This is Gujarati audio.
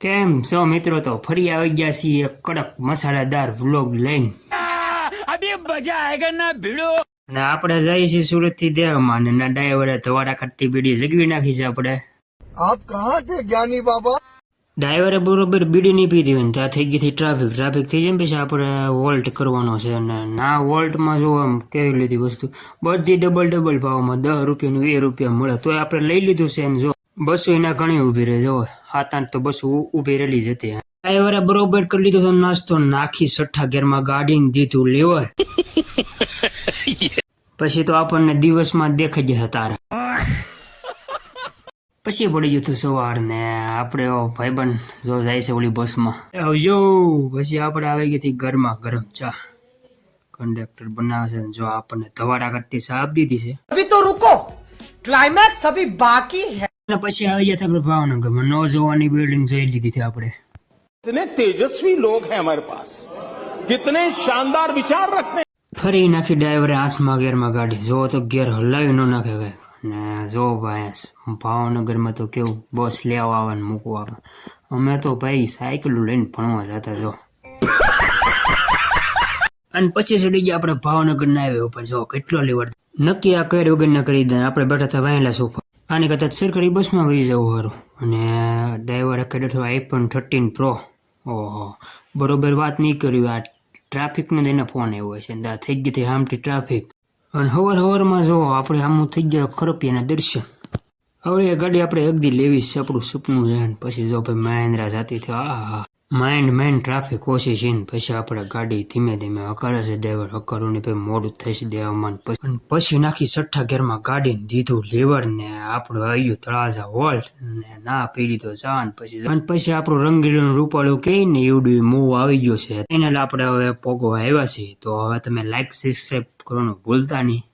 કેમ છો મિત્રો? તો ફરી આવી ગયા છીએ એક કડક મસાલેદાર વ્લોગ લઈને. અભી મજા આયેગા ના ભીડો. અને આપણે જઈએ છીએ સુરત થી દેહમાં અને ના ડ્રાઈવરે ધવાડા કાઢતી બીડી જગવી નાખી છે. આપણે આપ કહા થે જ્ઞાની બાબા? ડ્રાઈવરે બરોબર બીડી નહીં પીધી હોય ને ત્યાં થઈ ગઈ ટ્રાફિક થઈ જાય. પછી આપણે વોલ્ટ કરવાનો છે અને ના વોલ્ટમાં જો આમ કેવી લીધી વસ્તુ બધી ડબલ ભાવમાં 10 રૂપિયાનું 20 રૂપિયા મળે તોય આપણે લઈ લીધું છે. અને જો બસો એના ઘણી ઊભી રહે, જો 7-8 તો બસો ઊભી રહેલી જ હતી. ડ્રાઈવરે બરોબર કરી લીધો તો નાસ્તો, નાખી 6 ગેરમાં ગાડીને દીધું લીવર. પછી તો આપણને દિવસમાં દેખાઈ ગયા તારા. પછી પડી ગયું તું સવાર ને આપણે ભાઈબંધ જો જાય છે ઓલી બસમાં આવજો. પછી આપણે આવી ગઈ હતી ગરમા ગરમ ચા. કંડક્ટર બનાવે છે જો આપણને ધવાડા કાઢતી ચા આપી દીધી છે. अभी तो रुको, क्लाइमैक्स अभी बाकी है. અને પછી આવી ગયા આપણે ભાવનગરમાં નો જોવાની બિલ્ડિંગ જોઈ લીધી હતી આપણે. कितने तेजस्वी लोग हैं हमारे पास, कितने शानदार विचार रखते हैं. ફરી નાખી ડ્રાઈવરે 8મા ગેરમાં ગાડી. જો તો ગેર હલાવી ન નાખે કઈ. ને જો ભાઈ ભાવનગરમાં તો કેવું બસ લેવા આવે ને મૂકવા આવે. અમે તો ભાઈ સાયકલ લઈને ભણવા જતા જો. અને પછી ચડી ગયા આપણે ભાવનગર ના આવ્યો ઉપર. જો કેટલો લેવડ નક્કી આ કઈ વગર ના કરી દે. આપણે બેઠા હતા વાયેલા સોફા. આની કરતા સરકારી બસમાં વહી જવું સારું. અને ડ્રાઈવરે કદાચ iPhone 13 Pro. ઓહો, બરોબર વાત નહીં કર્યું. આ ટ્રાફિકનો એને ફોન આવ્યો છે. થઈ ગઈ હતી આમથી ટ્રાફિક. અને હવારમાં જો આપણે આમ થઈ ગયા ખરપિયાના દર્શન. હવે એ ગાડી આપણે એકદી લેવી છે, આપણું સપનું છે. પછી જો ભાઈ મહેન્દ્રા જાતી થઈ. આ માઇન્ડ ટ્રાફિક ઓછી છે ને પછી આપણે ગાડી ધીમે ધીમે હકારે છે. ડ્રાઈવર હકારું ને પછી મોડું થશે દેવામાં. પછી નાખી 6 ગેરમાં ગાડી દીધું લીવર ને આપણું આવ્યું તળાજા વોલ્ટ ને ના પી લીધો ચા. પછી આપણું રંગીલું રૂપાળું કે ને એવડું મૂવ આવી ગયો છે. એને આપણે હવે પોગો આવ્યા છીએ. તો હવે તમે લાઈક સબસ્ક્રાઈબ કરવાનું ભૂલતા નહીં.